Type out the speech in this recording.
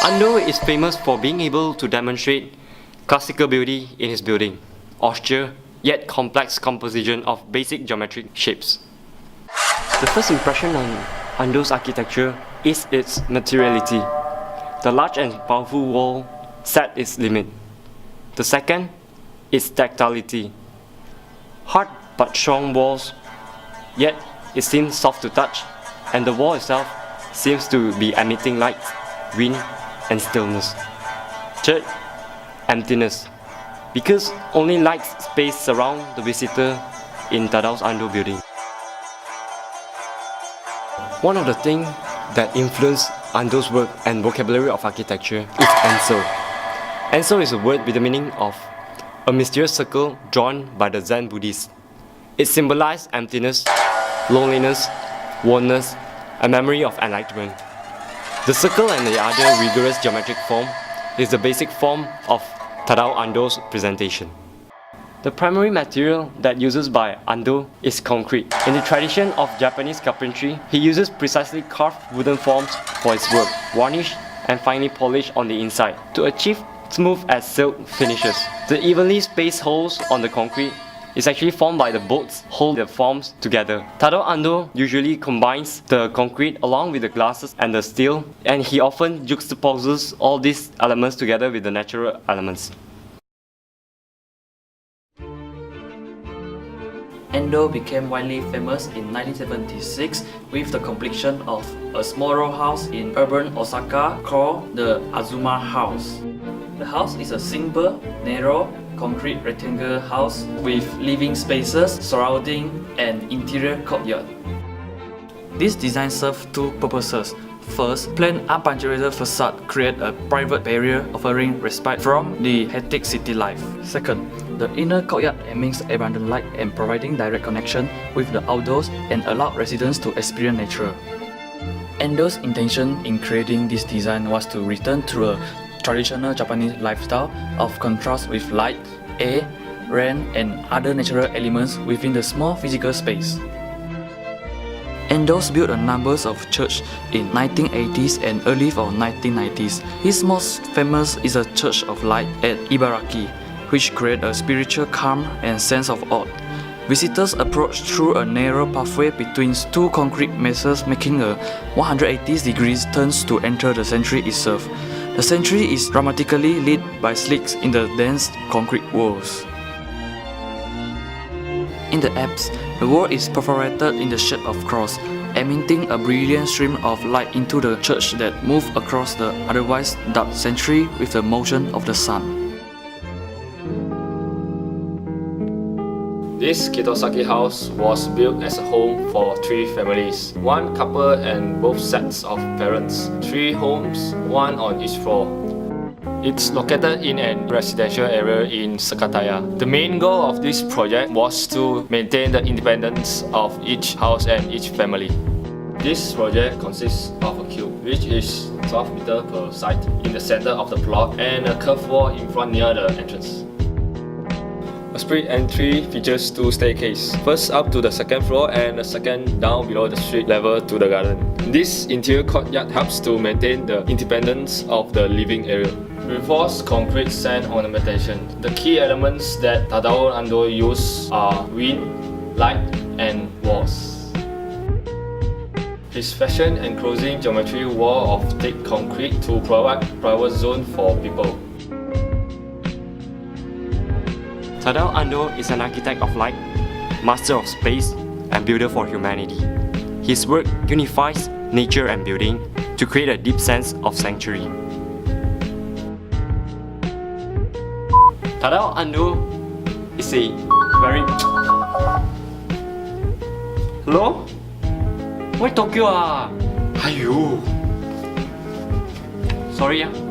Ando is famous for being able to demonstrate classical beauty in his building, austere yet complex composition of basic geometric shapes. The first impression on Ando's architecture is its materiality. The large and powerful wall set its limit. The second is tactility. Hard but strong walls, yet it seems soft to touch, and the wall itself seems to be emitting light, wind, and stillness. Third, emptiness, because only light space surrounds the visitor in Tadao's Ando building. One of the things that influence Ando's work and vocabulary of architecture is Enso. Enso is a word with the meaning of a mysterious circle drawn by the Zen Buddhists. It symbolizes emptiness, loneliness, oneness, and memory of enlightenment. The circle and the other rigorous geometric form is the basic form of Tadao Ando's presentation. The primary material that uses by Ando is concrete. In the tradition of Japanese carpentry, he uses precisely carved wooden forms for his work, varnished and finely polished on the inside to achieve smooth as silk finishes. The evenly spaced holes on the concrete is actually formed by the bolts hold the forms together. Tadao Ando usually combines the concrete along with the glasses and the steel, and he often juxtaposes all these elements together with the natural elements. Ando became widely famous in 1976 with the completion of a small row house in urban Osaka called the Azuma house. The house is a simple, narrow, concrete rectangular house with living spaces surrounding an interior courtyard. This design serves two purposes. First, plain unpunctuated facade create a private barrier offering respite from the hectic city life. Second, the inner courtyard emits abundant light and providing direct connection with the outdoors and allow residents to experience nature. Ando's intention in creating this design was to return to a traditional Japanese lifestyle of contrast with light, air, rain, and other natural elements within the small physical space. Ando's built a number of churches in 1980s and early of 1990s. His most famous is a Church of Light at Ibaraki, which creates a spiritual calm and sense of awe. Visitors approach through a narrow pathway between two concrete masses, making a 180 degrees turn to enter the sanctuary itself. The sanctuary is dramatically lit by slits in the dense concrete walls. In the apse, the wall is perforated in the shape of cross, emitting a brilliant stream of light into the church that moves across the otherwise dark sanctuary with the motion of the sun. This Kitosaki house was built as a home for 3 families, 1 couple and both sets of parents, 3 homes, 1 on each floor. It's located in a residential area in Sakataya. The main goal of this project was to maintain the independence of each house and each family. This project consists of a cube, which is 12 meters per side in the center of the plot and a curved wall in front near the entrance. A street entry features 2 staircases, first up to the 2nd floor and the second down below the street level to the garden. This interior courtyard helps to maintain the independence of the living area. Reinforced concrete sand ornamentation. The key elements that Tadao Ando used are wind, light, and walls. His fashion enclosing geometry wall of thick concrete to provide private zone for people. Tadao Ando is an architect of light, master of space, and builder for humanity. His work unifies nature and building to create a deep sense of sanctuary. Tadao Ando is a very... Hello? Why Tokyo ah? Aiyo. Sorry ah.